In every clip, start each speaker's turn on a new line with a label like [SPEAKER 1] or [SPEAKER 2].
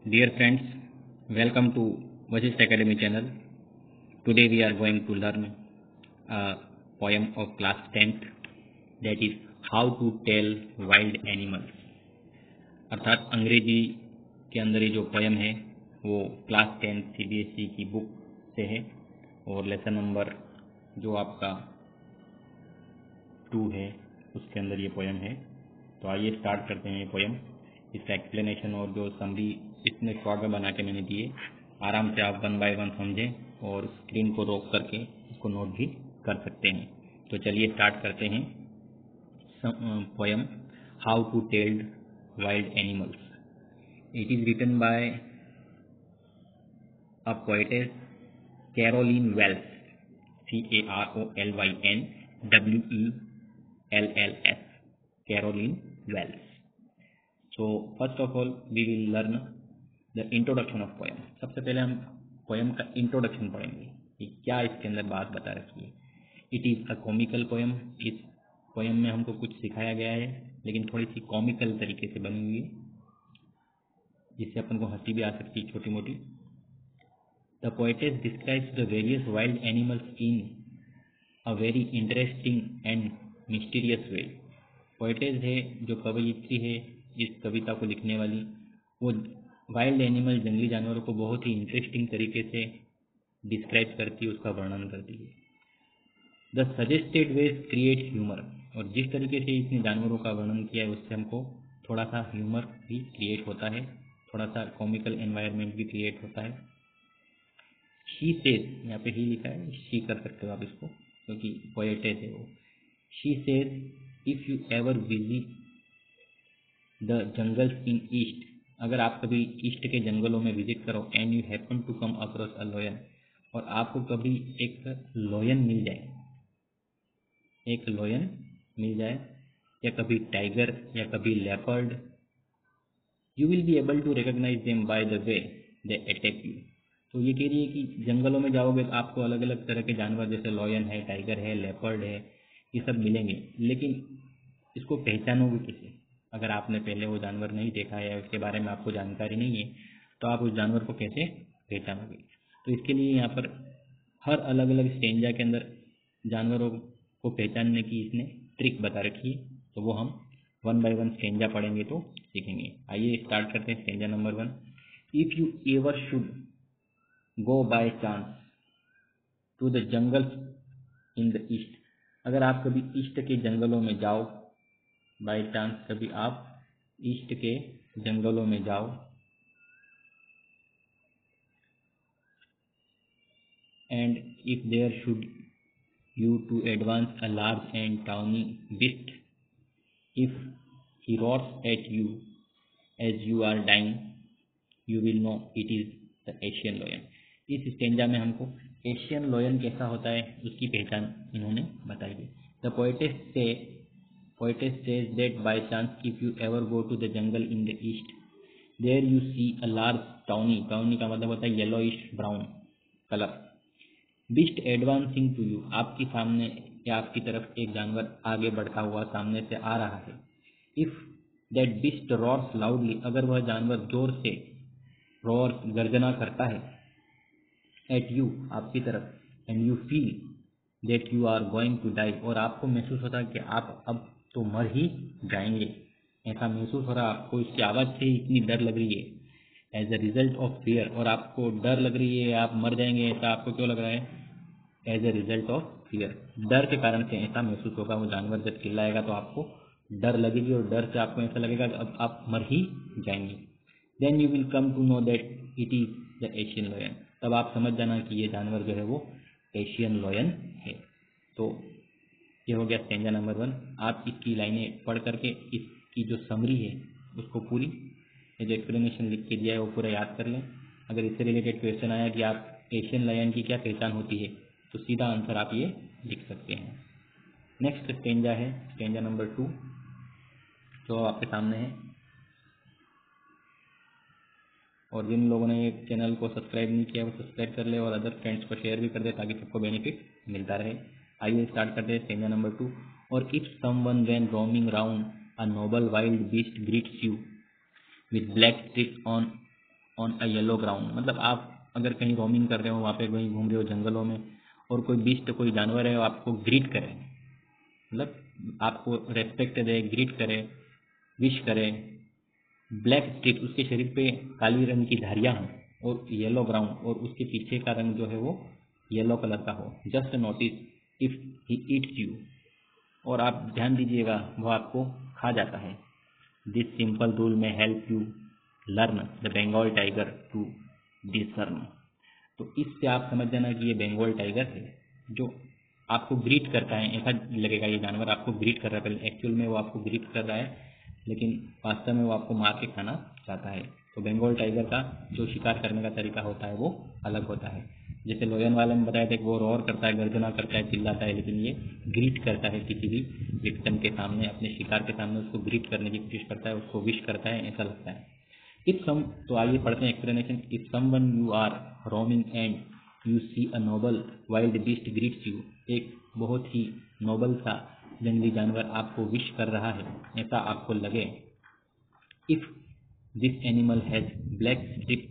[SPEAKER 1] Dear friends, welcome to Vashist Academy channel. Today we are going to learn a poem of class 10th, that is How to Tell Wild Animals. अर्थात अंग्रेजी के अंदर ये जो poem है वो class 10 CBSE की book से है और लेसन नंबर जो आपका 2 है उसके अंदर ये पोएम है। तो आइए स्टार्ट करते हैं ये पोएम। इसका एक्सप्लेनेशन और जो समरी इतने शॉर्ट में बना के मैंने दिए, आराम से आप 1 बाय 1 समझें और स्क्रीन को रोक करके इसको नोट भी कर सकते हैं। तो चलिए स्टार्ट करते हैं poem how to tell wild animals. It is written by a poetess Carolyn Wells, CAROLYNWELLS, Carolyn Wells. So first of all we will learn the introduction of poem. सबसे पहले हम पोएम का इंट्रोडक्शन पढ़ेंगे कि क्या इसके अंदर बात बता रखी है। It is a comical poem. इस पोएम में हमको कुछ सिखाया गया है लेकिन थोड़ी सी कॉमिकल तरीके से बनी हुई है जिससे अपन को हंसी भी आ सकती है छोटी मोटी। The poetess describes the various wild animals in a very interesting and mysterious way. Poetess है जो कवयित्री है इस कविता को लिखने वाली, वो वाइल्ड एनिमल जंगली जानवरों को बहुत ही इंटरेस्टिंग तरीके से डिस्क्राइब करती है, उसका वर्णन करती है। The suggested ways create humour, और जिस तरीके से इसने जानवरों का वर्णन किया है उससे हमको थोड़ा सा ह्यूमर भी क्रिएट होता है, थोड़ा सा कॉमिकल एनवायरनमेंट भी क्रिएट होता है। शी सेज, यहाँ पे ही लिखा है, शी कर सकते हो आप इसको क्योंकि पोएटेस है वो। She says if you ever visit the jungles in east, अगर आप कभी ईस्ट के जंगलों में विजिट करो, and you happen to come across a lion, और आपको कभी एक लॉयन मिल जाए, एक लॉयन मिल जाए या कभी टाइगर या कभी leopard, you will be able to recognise them by the way they attack you. तो ये कह रही है कि जंगलों में जाओगे तो आपको अलग अलग तरह के जानवर जैसे लॉयन है, टाइगर है, लेपर्ड है, ये सब मिलेंगे, लेकिन इसको पहचानोगे कैसे? अगर आपने पहले वो जानवर नहीं देखा है, उसके बारे में आपको जानकारी नहीं है, तो आप उस जानवर को कैसे पहचानोगे? तो इसके लिए यहाँ पर हर अलग अलग स्टेंजा के अंदर जानवरों को पहचानने की इसने ट्रिक बता रखी है। तो वो हम 1 बाय 1 स्टेंजा पढ़ेंगे तो सीखेंगे। आइए स्टार्ट करते हैं stanza number 1। If you ever should go by chance to the jungles in the east, अगर आप कभी ईस्ट के जंगलों में जाओ, बाई चांस कभी आप ईस्ट के जंगलों में जाओ, and if there should you to advance a large and tawny beast, if he roars at you as you are dying, you will know it is the Asian lion. इस stanza में हमको Asian lion कैसा होता है उसकी पहचान इन्होंने बताई है। The poetess says that by chance if you ever go to the jungle in the east, there you see a large tawny का मतलब होता है yellowish brown colour, beast advancing to you, आपके सामने या आपकी तरफ एक जानवर आगे बढ़ता हुआ सामने से आ रहा है। if that beast roars loudly, अगर वह जानवर जोर से roars गर्जना करता है, at you आपकी तरफ, and you feel that you are going to die, और आपको महसूस होता है कि आप अब तो मर ही जाएंगे, ऐसा महसूस हो रहा है आपको, इसकी आवाज़ से ही इतनी डर लग रही है। As a result of fear, और आपको डर लग रही है, आप मर जाएंगे ऐसा आपको क्यों लग रहा है? As a result of fear, डर के कारण से ऐसा महसूस होगा। वो जानवर जब चिल्लाएगा तो आपको डर लगेगी और डर से आपको ऐसा लगेगा कि अब आप मर ही जाएंगे। Then you will come to know that it is the Asian lion, तब आप समझ जाना कि ये जानवर जो है वो एशियन लॉयन है। तो ये हो गया स्टेंजा नंबर 1। आप इसकी लाइनें पढ़ करके इसकी जो समरी है उसको पूरी, ये जो एक्सप्लेनेशन लिख के दिया है वो पूरा याद कर लें। अगर इससे रिलेटेड क्वेश्चन आया कि आप एशियन लायन की क्या पहचान होती है तो सीधा आंसर आप ये लिख सकते हैं। नेक्स्ट स्टेंजा है स्टेंजा नंबर 2 जो आपके सामने है, और जिन लोगों ने चैनल को सब्सक्राइब नहीं किया वो सब्सक्राइब कर ले और अदर फ्रेंड्स को शेयर भी कर दे ताकि सबको बेनिफिट मिलता रहे। आइए स्टार्ट करते हैं स्टेंजा नंबर 2। और if someone when roaming round a noble wild beast greets you with black streaks on on a yellow ground, मतलब आप अगर कहीं रोमिंग कर रहे हो, वहाँ पे कहीं घूम रहे हो जंगलों में, और कोई बीस्ट कोई जानवर है आपको ग्रीट करे, मतलब आपको रेस्पेक्ट दे, ग्रीट करे, विश करे, ब्लैक स्ट्रिप, उसके शरीर पे काली रंग की धारियां हों, और येलो ग्राउंड, और उसके पीछे का रंग जो है वो येलो कलर का हो। Just notice if he eats you, और आप ध्यान दीजिएगा वो आपको खा जाता है। This simple rule may help you learn the Bengal tiger to discern. तो इससे आप समझ जाना कि ये बंगाल टाइगर है जो आपको ग्रीट करता है। ऐसा लगेगा ये जानवर आपको ग्रीट कर रहा है, पहले एक्चुअल में वो आपको ग्रीट कर रहा है, लेकिन वास्तव में वो आपको मार के खाना चाहता है। तो बंगाल टाइगर का जो शिकार करने का तरीका होता है वो अलग होता है। जैसे लोयन वाले में बताया था कि वो रोर करता है, गर्जना करता है, चिल्लाता है, लेकिन ये ग्रीट करता है किसी भी विक्टिम के सामने, अपने शिकार के सामने उसको ग्रीट करने की कोशिश करता है, उसको विश करता है, ऐसा लगता है। इफ सम, तो आइए पढ़ते हैं explanation. If someone you are roaming and you see a noble wild beast greets you, एक बहुत ही नोबल सा जंगली जानवर आपको विश कर रहा है, ऐसा आपको लगे। If this animal has black strip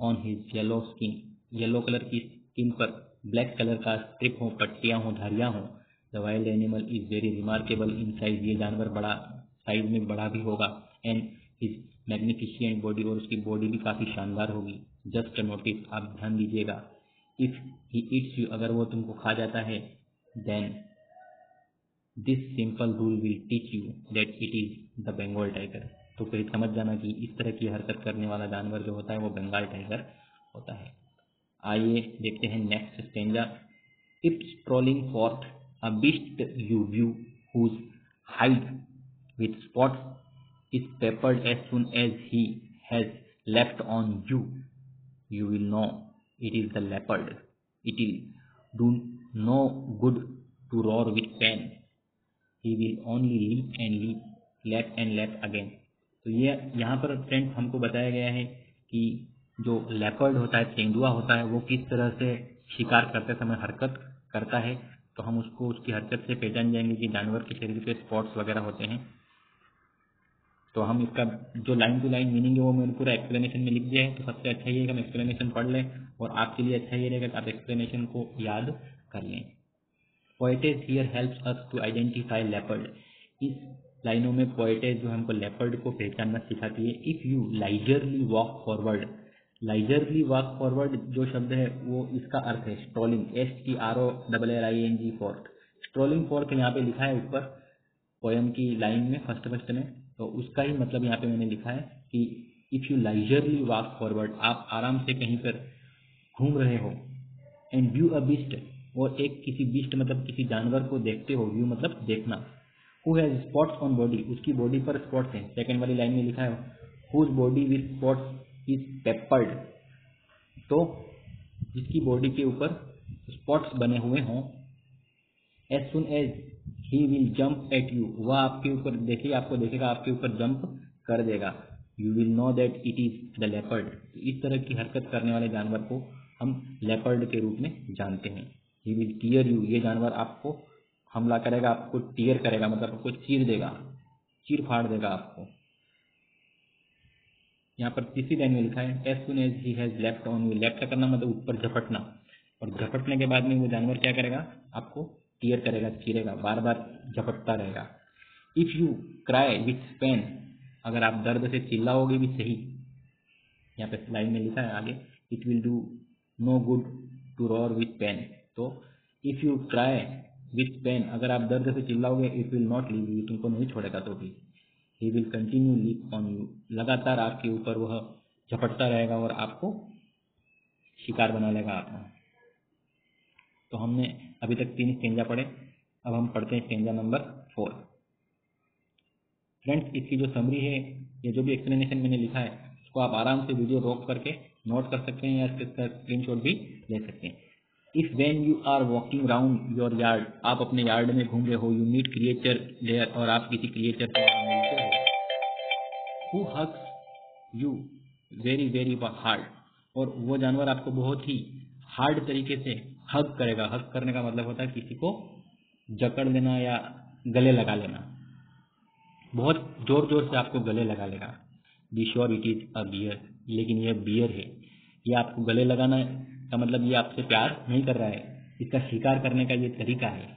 [SPEAKER 1] on his yellow skin, yellow colour की स्किन पर ब्लैक कलर का स्ट्रिप हो, पट्टियां हो, धारियां हो। The wild animal is very remarkable in size, ये जानवर बड़ा साइज में बड़ा भी होगा। एंड हिज मैग्निफिशिएंट बॉडी, और उसकी बॉडी भी काफी शानदार होगी। जस्ट नोटिस, आप ध्यान दीजिएगा, इफ ही ईट्स यू, अगर वो तुमको खा जाता है, then this simple rule will teach you that it is the Bengal tiger. तो फिर समझ जाना कि इस तरह की हरकत करने वाला जानवर जो होता है वो बंगाल टाइगर होता है। आइए देखते हैं next stanza. If strolling forth a beast you view whose hide with spots is peppered as soon as he has left on you, you will know it is the leopard. It will do no good to roar with pain. He will only leap and leap, lap and lap again. तो ये यहाँ पर friends हमको बताया गया है कि जो लेपर्ड होता है, तेंदुआ होता है, वो किस तरह से शिकार करते समय हरकत करता है। तो हम उसको उसकी हरकत से पहचान जाएंगे कि जानवर के शरीर पे स्पॉट्स वगैरह होते हैं। तो हम इसका जो लाइन टू लाइन मीनिंग है वो मैंने पूरा एक्सप्लेनेशन में लिख दिया है। तो सबसे अच्छा ये है कि हम एक्सप्लेनेशन पढ़ लें, और आपके लिए अच्छा ये रहेगा कि आप एक्सप्लेनेशन को याद कर लें। Poetess here helps us to identify leopard, इस लाइनों में पोएटेज जो हमको लेपर्ड को पहचानना सिखाती है। If you लाइजरली walk forward, लाइजरली walk forward जो शब्द है वो इसका अर्थ है strolling, STROLLING fourth. Strolling fourth यहाँ पे लिखा है ऊपर पोयम की लाइन में फर्स्ट में, तो उसका ही मतलब यहाँ पे मैंने लिखा है कि इफ यू लाइजरली वॉक फॉरवर्ड, आप आराम से कहीं पर घूम रहे हो, एंड व्यू अ बीस्ट, और एक किसी बीस्ट मतलब किसी जानवर को देखते हो, व्यू मतलब देखना, who has spots on body, उसकी बॉडी पर स्पॉट्स हैं। सेकंड वाली लाइन में लिखा है whose body with spots is peppered, तो जिसकी बॉडी के ऊपर स्पॉट्स बने हुए हों। As soon as he will jump at you, वह आपके ऊपर देखिए, आपको देखेगा, आपके ऊपर जंप कर देगा। You will no that it is the leopard, इस तरह की हरकत करने वाले जानवर को हम लेपर्ड के रूप में जानते हैं। ही विल टीयर यू, ये जानवर आपको हमला करेगा, आपको टीयर करेगा, मतलब आपको चीर देगा, चीर फाड़ देगा आपको। यहाँ पर तीसरी लाइन में लिखा है as soon as he has left on you, left करना मतलब ऊपर झपटना, और झपटने के बाद में वो जानवर क्या करेगा, आपको टीयर करेगा, चीरेगा, बार बार झपटता रहेगा। If you cry with pain, अगर आप दर्द से चिल्लाओगे भी सही, यहाँ पे लाइन में लिखा है आगे, it will do no good to roar with pain, तो if you cry with pain, अगर आप दर्द से चिल्लाओगे, it will not leave you, तुमको नहीं छोड़ेगा तो भी। He will continue leap on you, लगातार आपके ऊपर वह झपटता रहेगा और आपको शिकार बना लेगा अपना। तो हमने अभी तक 3 स्टेंजा पढ़े, अब हम पढ़ते हैं स्टेंजा नंबर 4। फ्रेंड्स, इसकी जो समरी है, ये जो भी एक्सप्लेनेशन मैंने लिखा है, उसको आप आराम से वीडियो रोक करके नोट कर सकते हैं, या इसका स्क्रीनशॉट भी ले सकते हैं। If when you are walking round your yard, आप अपने यार्ड में घूम रहे हो, यू मीट क्रिएचर देयर, और आप किसी क्रिएचर से मिलते हो, who hugs you very very hard, और वो जानवर आपको बहुत ही हार्ड तरीके से हग करेगा। हग करने का मतलब होता है किसी को जकड़ लेना या गले लगा लेना, बहुत जोर जोर से आपको गले लगा लेगा। Be sure it is a bear, लेकिन यह बियर है। ये आपको गले लगाना का मतलब ये आपसे प्यार नहीं कर रहा है, इसका शिकार करने का ये तरीका है।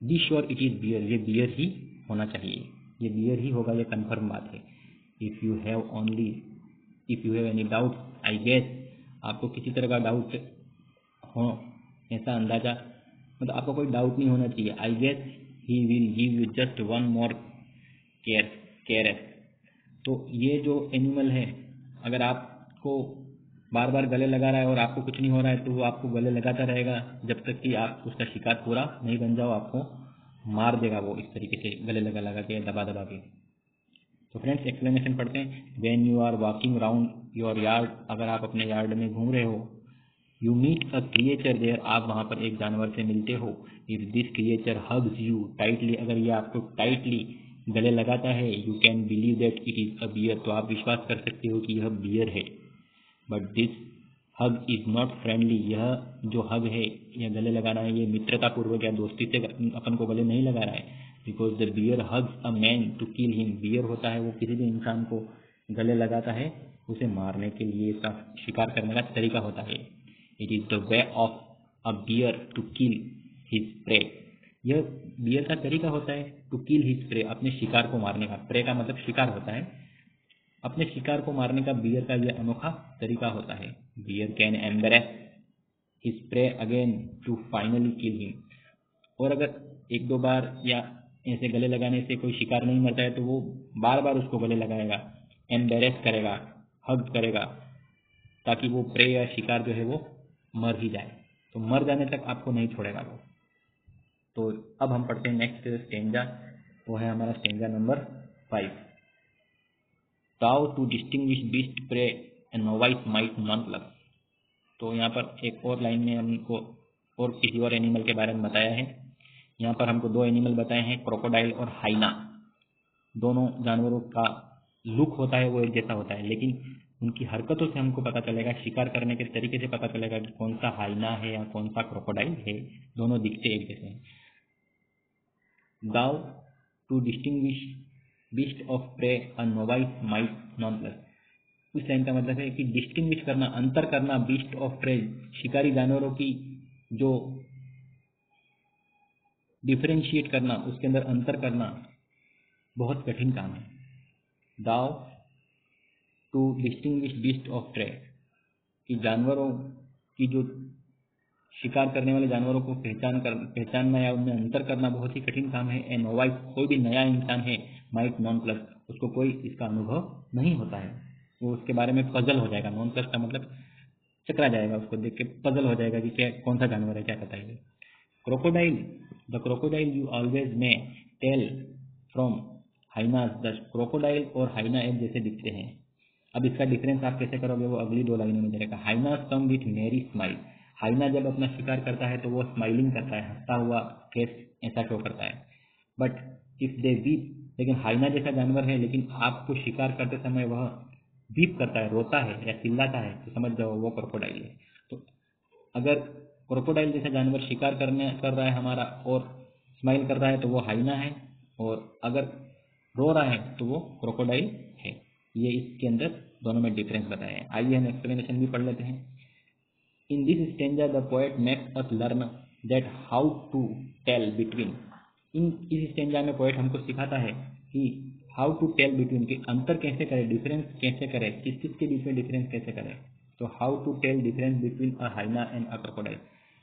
[SPEAKER 1] Be sure it is bear, ये बियर ही होना चाहिए, ये बियर ही होगा, ये कंफर्म बात है। If you have any doubt, I guess, आपको किसी तरह का डाउट हो, ऐसा अंदाजा, मतलब आपको कोई डाउट नहीं होना चाहिए। I guess he will give you just one more carat. तो ये जो एनिमल है, अगर आपको बार बार गले लगा रहा है और आपको कुछ नहीं हो रहा है, तो वो आपको गले लगाता रहेगा जब तक कि आप उसका शिकार पूरा नहीं बन जाओ, आपको मार देगा वो इस तरीके से गले लगा के, दबा के। तो फ्रेंड्स एक्सप्लेनेशन पढ़ते हैं। When you are walking round your yard, अगर आप अपने यार्ड में घूम रहे हो, you meet a creature there, आप वहाँ पर एक जानवर से मिलते हो। If this creature hugs you tightly, अगर ये आपको टाइटली गले लगाता है, you can believe that it is a bear, तो आप विश्वास कर सकते हो कि यह बियर है। But this hug is not friendly, यह जो हग है, यह गले लगाना है, ये मित्रतापूर्वक या दोस्ती से अपन को गले नहीं लगा रहा है। Because the bear hugs a man to kill him, bear होता है वो किसी भी इंसान को गले लगाता है उसे मारने के लिए, इसका शिकार करने का तरीका होता है। It is the way of a bear to kill his prey, यह बियर का तरीका होता है टू किल हिज प्रे, अपने शिकार को मारने का। प्रे का मतलब शिकार होता है, अपने शिकार को मारने का बियर का यह अनोखा तरीका होता है। Bear can embrace his prey again to finally kill him, और अगर एक दो बार या ऐसे गले लगाने से कोई शिकार नहीं मरता है, तो वो बार बार उसको गले लगाएगा, एम्बेरेस करेगा, हग करेगा, ताकि वो प्रे या शिकार जो है वो मर ही जाए। तो मर जाने तक आपको नहीं छोड़ेगा वो। तो अब हम पढ़ते हैं नेक्स्ट स्टेंजा, वो है हमारा stanza number 5। Thou to distinguish beast prey and novice might non plus। तो यहाँ पर एक और लाइन में हमको और किसी और एनिमल के बारे में बताया है। यहाँ पर हमको दो एनिमल बताए हैं, क्रोकोडाइल और हाइना। दोनों जानवरों का लुक होता है वो एक जैसा होता है, लेकिन उनकी हरकतों से हमको पता चलेगा, शिकार करने के तरीके से पता चलेगा कि कौन सा हाइना है या कौन सा क्रोकोडाइल है। दोनों दिखते एक जैसे हैं। Thou to distinguish beast of prey a novice might non plus, उस लाइन का मतलब है कि डिस्टिंग्विश करना, अंतर करना, बीस्ट ऑफ प्रे, शिकारी जानवरों की जो डिफरेंशिएट करना, उसके अंदर अंतर करना बहुत कठिन काम है। Though to distinguish beast of prey, कि जानवरों की जो शिकार करने वाले जानवरों को पहचानना या उनमें अंतर करना बहुत ही कठिन काम है। एंड नोवाइस, कोई भी नया इंसान है, माइट नॉन प्लस, उसको कोई इसका अनुभव नहीं होता है, वो उसके बारे में पजल हो जाएगा। नॉन प्लस का मतलब चकरा जाएगा, उसको देख के पजल हो जाएगा कि क्या कौन सा जानवर है, क्या कहता है। Crocodile, the crocodile you always may tell from hyenas, the crocodile और हाइना एक जैसे दिखते हैं। अब इसका डिफरेंस आप कैसे करोगे, वो अगली दो लाइनों में जाएगा। हाइनास कम विथ मेरी स्माइल, हाइना जब अपना शिकार करता है तो वो स्माइलिंग करता है, हंसता हुआ फेस ऐसा शो करता है। बट इफ दे वीप, लेकिन हाइना जैसा जानवर है, लेकिन आपको शिकार करते समय वह वीप करता है, रोता है या चिल्लाता है, तो समझ जाओ वो क्रोकोडाइल है। तो अगर क्रोकोडाइल जैसा जानवर शिकार कर रहा है हमारा और स्माइल कर रहा है तो वो हाइना है, और अगर रो रहा है तो वो क्रोकोडाइल है। ये इसके अंदर दोनों में डिफरेंस बताए हैं। आइए हम एक्सप्लेनेशन भी पढ़ लेते हैं। In this stanza the poet makes us learn that how to tell between, इस स्टेंजा में पोएट हमको सिखाता है कि हाउ टू टेल बिटवीन, कि अंतर कैसे करें, डिफरेंस कैसे करें, किस किस के बीच में डिफरेंस कैसे करें। तो how to tell difference between a hyena and a crocodile,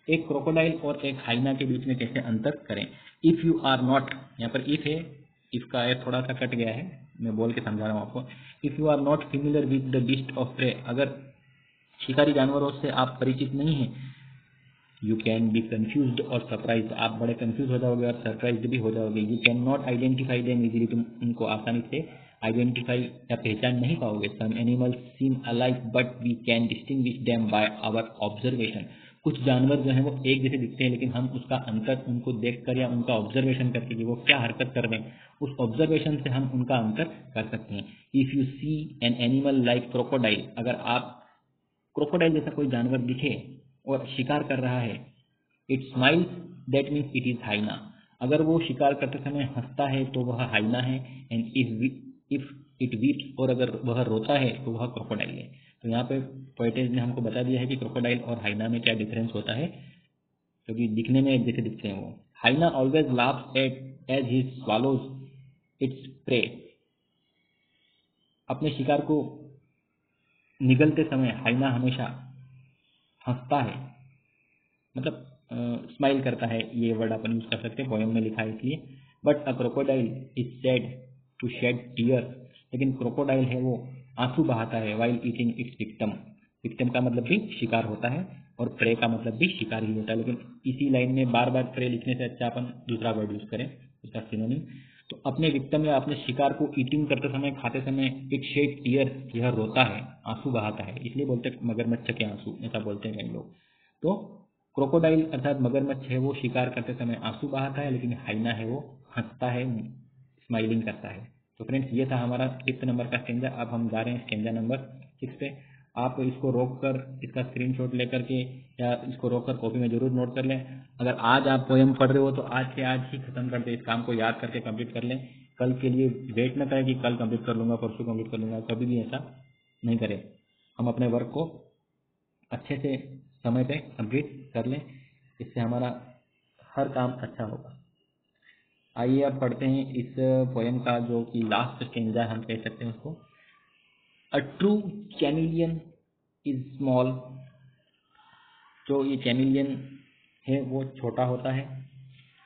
[SPEAKER 1] एक क्रोकोडाइल और एक हाइना के बीच में कैसे अंतर करें। इफ यू आर नॉट, यहाँ पर इफ है, इफ का थोड़ा सा कट गया है, मैं बोल के समझा रहा हूँ आपको। If you are not familiar with the beast of prey, अगर शिकारी जानवरों से आप परिचित नहीं हैं, यू कैन बी कंफ्यूज्ड और सरप्राइज्ड, आप बड़े कंफ्यूज हो जाओगे और सरप्राइज्ड भी हो जाओगे। You can not identify them easily, तुम उनको आसानी से आइडेंटिफाई या पहचान नहीं पाओगे। Some animals seem alike but we can distinguish them by our observation, कुछ जानवर जो हैं वो एक जैसे दिखते हैं, लेकिन हम उसका अंतर उनको देखकर या उनका ऑब्जर्वेशन करके कि वो क्या हरकत कर रहे हैं, उस ऑब्जर्वेशन से हम उनका अंतर कर सकते हैं। If you see an animal like crocodile, अगर आप क्रोकोडाइल जैसा कोई जानवर दिखे और शिकार कर रहा है, it smiles that means it is hyena, अगर वो शिकार करते समय हंसता है तो वह हाइना है। एंड इफ इट वीप्स, और अगर वह रोता है तो वह क्रोकोडाइल है। तो यहाँ पे पोएटेज ने हमको बता दिया है कि क्रोकोडाइल और हाइना में क्या डिफरेंस होता है, क्योंकि दिखने में एक जैसे दिखते हैं वो। Hyena always laughs at as he swallows its prey. अपने शिकार को निगलते समय हाइना हमेशा हंसता है, मतलब स्माइल करता है, ये वर्ड अपन यूज कर सकते हैं, पोएम में लिखा है इसलिए। But a crocodile is said to shed tear, लेकिन क्रोकोडाइल है वो आंसू बहाता है while eating its victim. Victim का मतलब भी शिकार होता है और प्रे का मतलब भी शिकार ही होता है, लेकिन इसी लाइन में बार बार प्रे लिखने से अच्छा अपन दूसरा वर्ड यूज करें उसका सिनोनिम। तो अपने विक्टिम या अपने शिकार को ईटिंग करते समय, खाते समय, इट शेड टीयर, यह रोता है, आंसू बहाता है, इसलिए बोलते हैं मगरमच्छ के आंसू, ऐसा बोलते हैं कई लोग। तो क्रोकोडाइल अर्थात मगरमच्छ है वो शिकार करते समय आंसू बहाता है, लेकिन हाइना है वो हंसता है, स्माइलिंग करता है। तो फ्रेंड्स ये था हमारा 5th नंबर का स्टेंजा। अब हम जा रहे हैं स्टेंजा नंबर 6 पे। आप इसको रोककर, इसका स्क्रीनशॉट लेकर के या इसको रोककर कॉपी में जरूर नोट कर लें। अगर आज आप पोएम पढ़ रहे हो तो आज के आज ही खत्म कर दें, इस काम को याद करके कंप्लीट कर लें। कल के लिए वेट न करें कि कल कंप्लीट कर लूँगा, परसों कंप्लीट कर लूँगा, कभी भी ऐसा नहीं करें। हम अपने वर्क को अच्छे से समय पे कंप्लीट कर लें, इससे हमारा हर काम अच्छा होगा। आइए अब पढ़ते हैं इस पोएम का जो कि लास्ट स्टेंजा हम कह सकते हैं उसको। A true chameleon is small. जो ये चैमिलियन है वो छोटा होता है।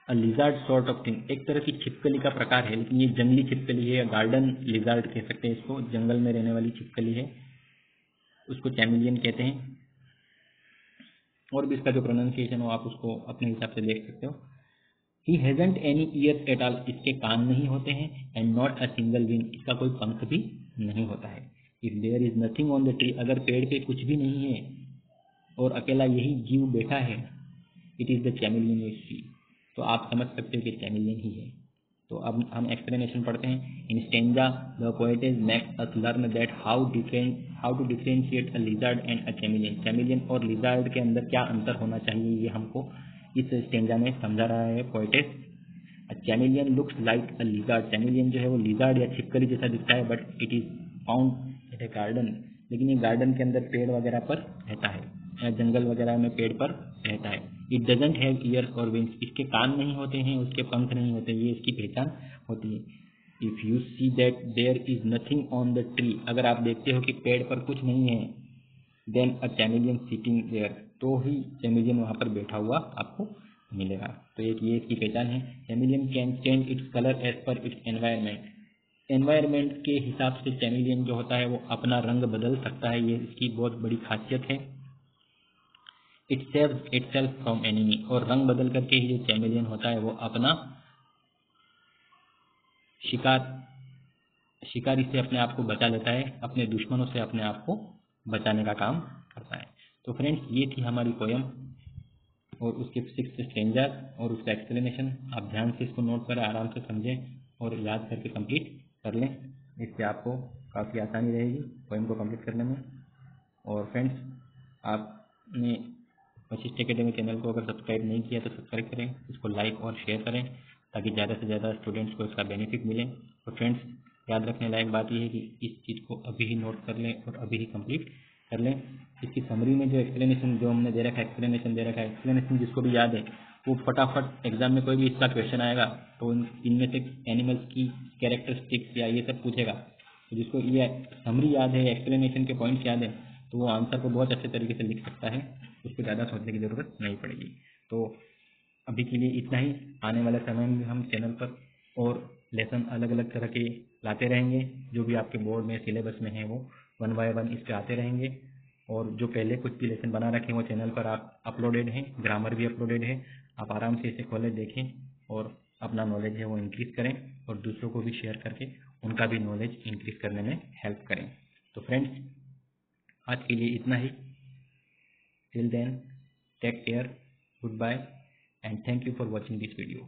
[SPEAKER 1] A lizard sort of thing, एक तरह की छिपकली का प्रकार है, लेकिन ये जंगली छिपकली है, गार्डन लिजार्ड कह सकते हैं इसको, जंगल में रहने वाली छिपकली है, उसको चैमिलियन कहते हैं। और भी इसका जो प्रोनाउंसिएशन हो आप उसको अपने हिसाब से देख सकते हो। He hasn't any ears at all, इसके कान नहीं होते हैं। And not a single wing, इसका कोई पंख भी नहीं होता है। If there is nothing on the tree, अगर पेड़ पे कुछ भी नहीं है और अकेला यही जीव बैठा है, it is the chameleon you see, तो आप समझ सकते हो कि चैमिलियन ही है। तो अब हम एक्सप्लेनेशन पढ़ते हैं। In stanza the poetess makes us learn that how to differentiate a lizard and a chameleon. Chameleon और लिजर्ड के अंदर क्या अंतर होना चाहिए, ये हमको इस स्टेंजा में समझा रहा है पोएटेज। अ चैमिलियन लुक्स लाइक अ लिजर्ड, चैमिलियन जो है वो लिजर्ड या छिपकली जैसा दिखता है, but it is found in A garden, लेकिन ये गार्डन के अंदर पेड़ वगैरह पर रहता है या जंगल वगैरह में पेड़ पर रहता है। इट डजंट हैव ईयर्स और विंग्स, इसके कान नहीं होते हैं, उसके पंख नहीं होते, ये इसकी पहचान होती है। If you see that there is nothing on the tree, अगर आप देखते हो कि पेड़ पर कुछ नहीं है, then a chameleon sitting there, तो ही चैमिलियन वहां पर बैठा हुआ आपको मिलेगा। तो एक ये इसकी पहचान है। Chameleon can change its colour as per its environment, environment के हिसाब से चैमिलियन जो होता है वो अपना रंग बदल सकता है, ये इसकी बहुत बड़ी खासियत है। It saves itself from enemy, और रंग बदल करके ही जो चैमिलियन होता है वो अपना शिकारी से अपने आप को बचा लेता है, अपने दुश्मनों से अपने आप को बचाने का काम करता है। तो फ्रेंड्स ये थी हमारी पोयम और उसके 6 स्ट्रेंजर और उसका एक्सप्लेनेशन। आप ध्यान से इसको नोट करें, आराम से समझें और याद करके कंप्लीट कर लें, इससे आपको काफ़ी आसानी रहेगी पोयम को कंप्लीट करने में। और फ्रेंड्स आपने वशिष्ठ एकेडमी चैनल को अगर सब्सक्राइब नहीं किया तो सब्सक्राइब करें, इसको लाइक और शेयर करें ताकि ज़्यादा से ज़्यादा स्टूडेंट्स को इसका बेनिफिट मिले। और फ्रेंड्स याद रखने लायक बात यह है कि इस चीज़ को अभी ही नोट कर लें और अभी ही कंप्लीट कर लें। इसकी समरी में जो एक्सप्लेनेशन जो हमने दे रखा है, एक्सप्लेनेशन जिसको भी याद है वो फटाफट एग्जाम में कोई भी इसका क्वेश्चन आएगा तो इनमें से एनिमल्स की कैरेक्टरिस्टिक्स या ये सब पूछेगा, तो जिसको ये समरी याद है, एक्सप्लेनेशन के पॉइंट्स याद है, तो वो आंसर को बहुत अच्छे तरीके से लिख सकता है, उसको ज़्यादा सोचने की ज़रूरत नहीं पड़ेगी। तो अभी के लिए इतना ही। आने वाले समय में हम चैनल पर और लेसन अलग अलग तरह के लाते रहेंगे, जो भी आपके बोर्ड में सिलेबस में है वो 1 बाय 1 इस पर आते रहेंगे। और जो पहले कुछ भी लेसन बना रखे हैं वो चैनल पर आप अपलोडेड हैं, ग्रामर भी अपलोडेड है, आप आराम से इसे खोलें, देखें और अपना नॉलेज है वो इंक्रीज़ करें और दूसरों को भी शेयर करके उनका भी नॉलेज इंक्रीज़ करने में हेल्प करें। तो फ्रेंड्स आज के लिए इतना ही। Till then, take care, goodbye, and thank you for watching this video.